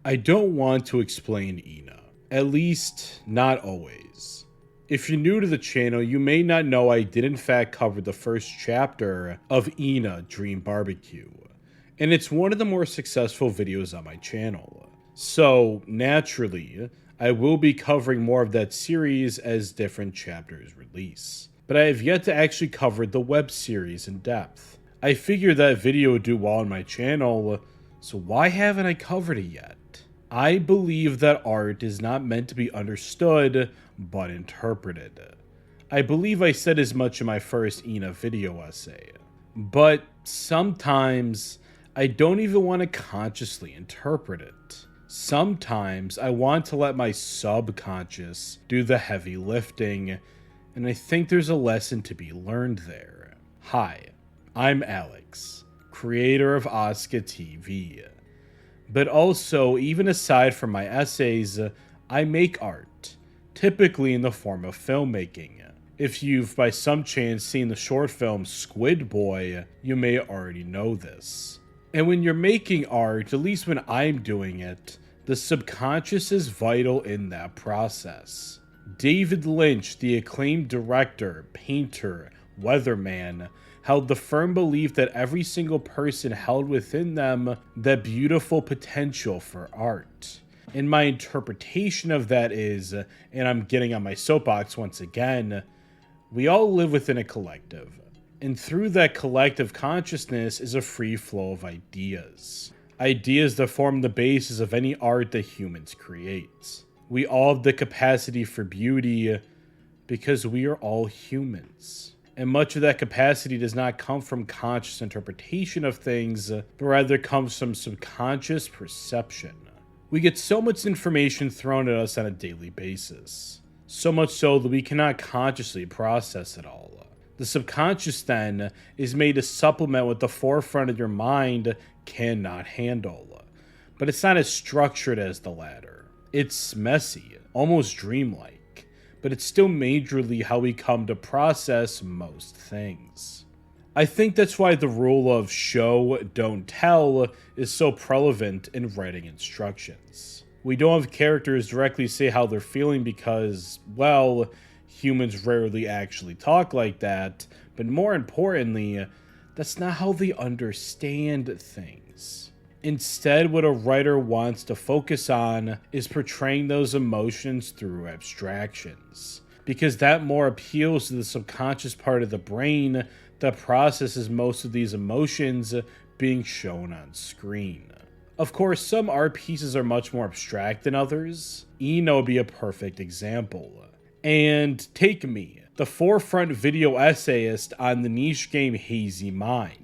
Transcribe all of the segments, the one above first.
I don't want to explain ENA. At least, not always. If you're new to the channel, you may not know I did in fact cover the first chapter of ENA Dream Barbecue, and it's one of the more successful videos on my channel. So, naturally, I will be covering more of that series as different chapters release. But I have yet to actually cover the web series in depth. I figured that video would do well on my channel, so why haven't I covered it yet? I believe that art is not meant to be understood, but interpreted. I believe I said as much in my first ENA video essay. But sometimes, I don't even want to consciously interpret it. Sometimes, I want to let my subconscious do the heavy lifting, and I think there's a lesson to be learned there. Hi, I'm Alex, creator of Oscar TV. But also, even aside from my essays, I make art, typically in the form of filmmaking. If you've by some chance seen the short film Squid Boy, you may already know this. And when you're making art, at least when I'm doing it, the subconscious is vital in that process. David Lynch, the acclaimed director, painter, weatherman, held the firm belief that every single person held within them that beautiful potential for art. And my interpretation of that is, and I'm getting on my soapbox once again, we all live within a collective. And through that collective consciousness is a free flow of ideas. Ideas that form the basis of any art that humans create. We all have the capacity for beauty because we are all humans. And much of that capacity does not come from conscious interpretation of things, but rather comes from subconscious perception. We get so much information thrown at us on a daily basis. So much so that we cannot consciously process it all. The subconscious then is made to supplement what the forefront of your mind cannot handle. But it's not as structured as the latter. It's messy, almost dreamlike. But it's still majorly how we come to process most things. I think that's why the rule of show, don't tell is so prevalent in writing instructions. We don't have characters directly say how they're feeling because, well, humans rarely actually talk like that, but more importantly, that's not how they understand things. Instead, what a writer wants to focus on is portraying those emotions through abstractions, because that more appeals to the subconscious part of the brain that processes most of these emotions being shown on screen. Of course, some art pieces are much more abstract than others. ENA would be a perfect example. And take me, the forefront video essayist on the niche game Hazy Mind.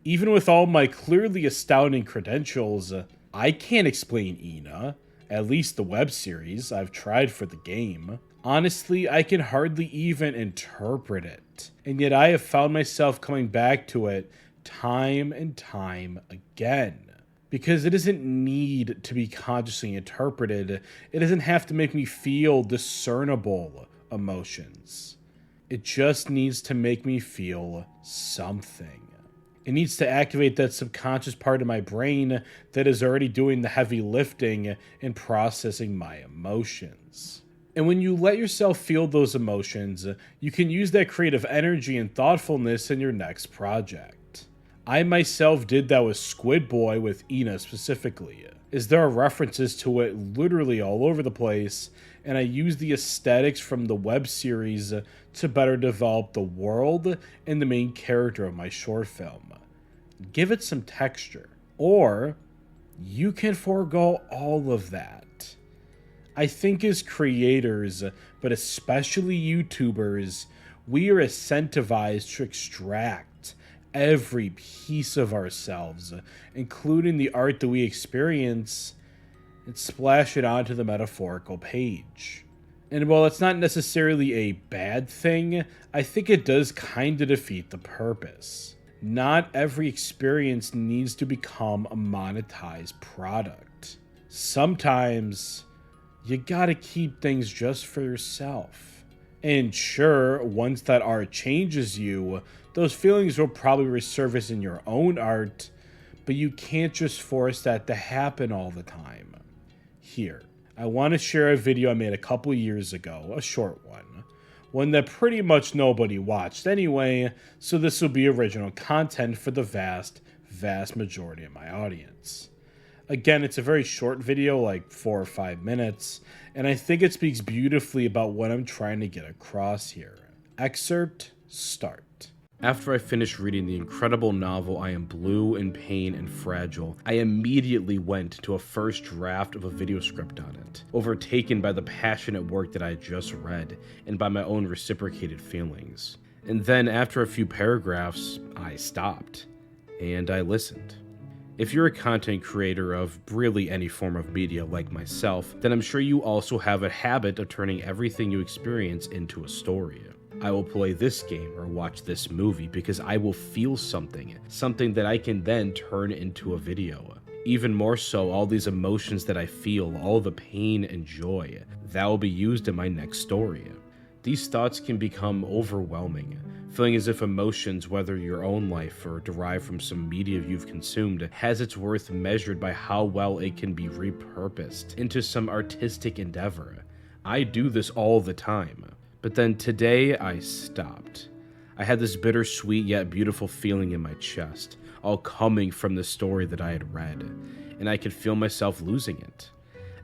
Even with all my clearly astounding credentials, I can't explain ENA, at least the web series. I've tried for the game. Honestly, I can hardly even interpret it, and yet I have found myself coming back to it time and time again. Because it doesn't need to be consciously interpreted, it doesn't have to make me feel discernible emotions. It just needs to make me feel something. It needs to activate that subconscious part of my brain that is already doing the heavy lifting and processing my emotions. And when you let yourself feel those emotions, you can use that creative energy and thoughtfulness in your next project. I myself did that with Squid Boy with ENA specifically, as there are references to it literally all over the place, and I used the aesthetics from the web series to better develop the world and the main character of my short film. Give it some texture, or you can forego all of that. I think as creators, but especially YouTubers, we are incentivized to extract every piece of ourselves, including the art that we experience, and splash it onto the metaphorical page. And while it's not necessarily a bad thing, I think it does kind of defeat the purpose. Not every experience needs to become a monetized product. Sometimes, you gotta keep things just for yourself. And sure, once that art changes you, those feelings will probably resurface in your own art, but you can't just force that to happen all the time. here. I want to share a video I made a couple years ago, a short one that pretty much nobody watched anyway, so this will be original content for the vast majority of my audience. Again, it's a very short video, like 4 or 5 minutes, and I think it speaks beautifully about what I'm trying to get across here. Excerpt, start. After I finished reading the incredible novel I Am Blue, in Pain, and Fragile, I immediately went to a first draft of a video script on it, overtaken by the passionate work that I had just read, and by my own reciprocated feelings. And then, after a few paragraphs, I stopped, and I listened. If you're a content creator of really any form of media like myself, then I'm sure you also have a habit of turning everything you experience into a story. I will play this game or watch this movie because I will feel something that I can then turn into a video. Even more so, all these emotions that I feel, all the pain and joy, that will be used in my next story. These thoughts can become overwhelming, feeling as if emotions, whether your own life or derived from some media you've consumed, has its worth measured by how well it can be repurposed into some artistic endeavor. I do this all the time. But then today, I stopped. I had this bittersweet yet beautiful feeling in my chest, all coming from the story that I had read, and I could feel myself losing it.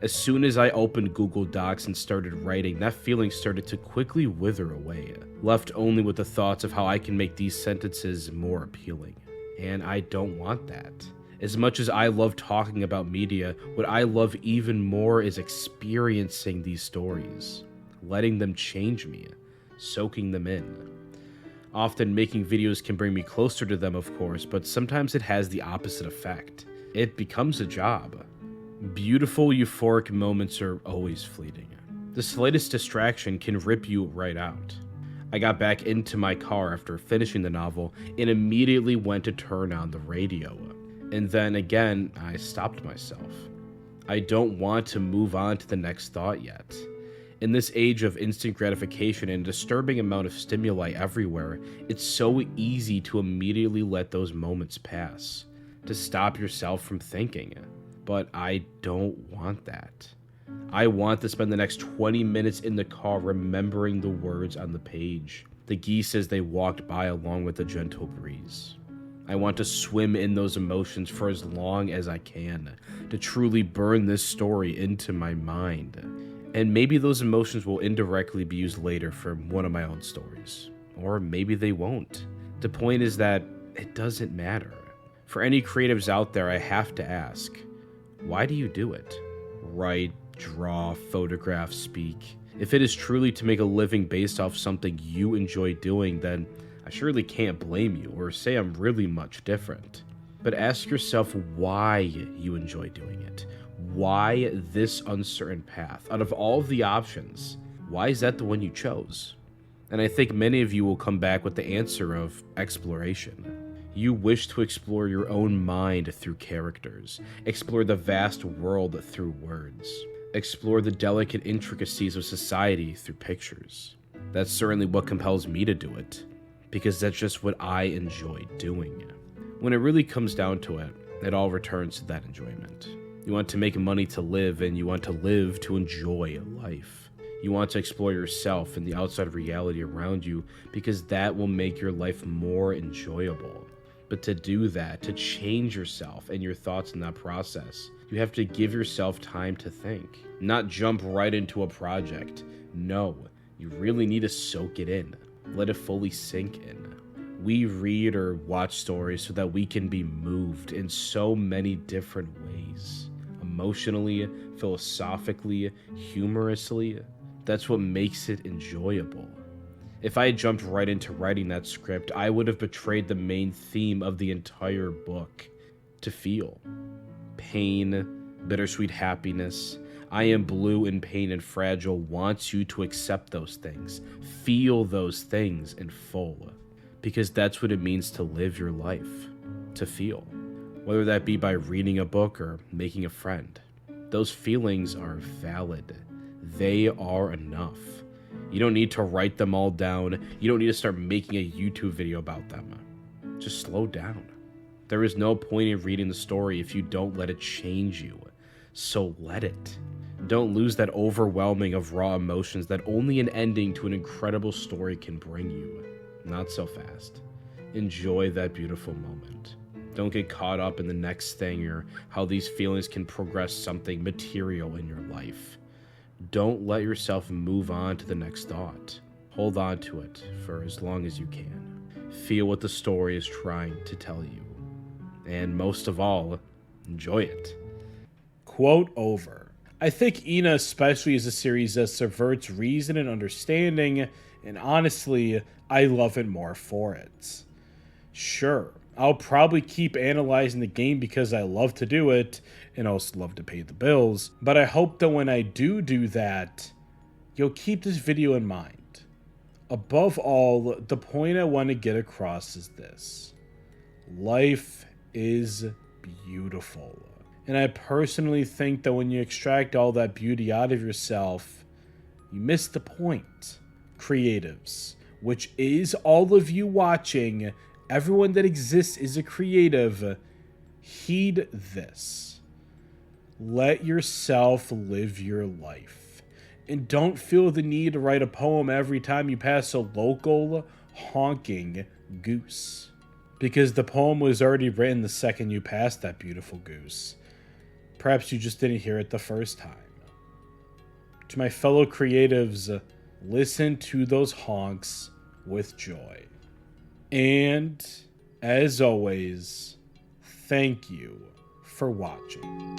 As soon as I opened Google Docs and started writing, that feeling started to quickly wither away, left only with the thoughts of how I can make these sentences more appealing. And I don't want that. As much as I love talking about media, what I love even more is experiencing these stories. Letting them change me, soaking them in. Often making videos can bring me closer to them, of course, but sometimes it has the opposite effect. It becomes a job. Beautiful, euphoric moments are always fleeting. The slightest distraction can rip you right out. I got back into my car after finishing the novel and immediately went to turn on the radio. And then again, I stopped myself. I don't want to move on to the next thought yet. In this age of instant gratification and a disturbing amount of stimuli everywhere, it's so easy to immediately let those moments pass, to stop yourself from thinking. But I don't want that. I want to spend the next 20 minutes in the car remembering the words on the page, the geese as they walked by along with the gentle breeze. I want to swim in those emotions for as long as I can, to truly burn this story into my mind. And maybe those emotions will indirectly be used later for one of my own stories. Or maybe they won't. The point is that it doesn't matter. For any creatives out there, I have to ask, why do you do it? Write, draw, photograph, speak. If it is truly to make a living based off something you enjoy doing, then I surely can't blame you or say I'm really much different. But ask yourself why you enjoy doing it. Why this uncertain path? Out of all of the options, why is that the one you chose? And I think many of you will come back with the answer of exploration. You wish to explore your own mind through characters, explore the vast world through words, explore the delicate intricacies of society through pictures. That's certainly what compels me to do it, because that's just what I enjoy doing. When it really comes down to it, it all returns to that enjoyment. You want to make money to live, and you want to live to enjoy life. You want to explore yourself and the outside reality around you because that will make your life more enjoyable. But to do that, to change yourself and your thoughts in that process, you have to give yourself time to think, not jump right into a project. No, you really need to soak it in, let it fully sink in. We read or watch stories so that we can be moved in so many different ways. Emotionally, philosophically, humorously. That's what makes it enjoyable. If I had jumped right into writing that script, I would have betrayed the main theme of the entire book. To feel. Pain, bittersweet happiness. I Am Blue, in Pain, and Fragile wants you to accept those things. Feel those things in full. Because that's what it means to live your life. To feel. Whether that be by reading a book or making a friend. Those feelings are valid. They are enough. You don't need to write them all down. You don't need to start making a YouTube video about them. Just slow down. There is no point in reading the story if you don't let it change you. So let it. Don't lose that overwhelming of raw emotions that only an ending to an incredible story can bring you. Not so fast. Enjoy that beautiful moment. Don't get caught up in the next thing or how these feelings can progress something material in your life. Don't let yourself move on to the next thought. Hold on to it for as long as you can. Feel what the story is trying to tell you. And most of all, enjoy it. Quote over. I think ENA especially is a series that subverts reason and understanding, and honestly, I love it more for it. Sure, I'll probably keep analyzing the game because I love to do it, and also love to pay the bills, but I hope that when I do that, you'll keep this video in mind. Above all, the point I want to get across is this. Life is beautiful. And I personally think that when you extract all that beauty out of yourself, you miss the point. Creatives, which is all of you watching, everyone that exists is a creative, heed this. Let yourself live your life. And don't feel the need to write a poem every time you pass a local honking goose. Because the poem was already written the second you passed that beautiful goose. Perhaps you just didn't hear it the first time. To my fellow creatives, listen to those honks with joy. And, as always, thank you for watching.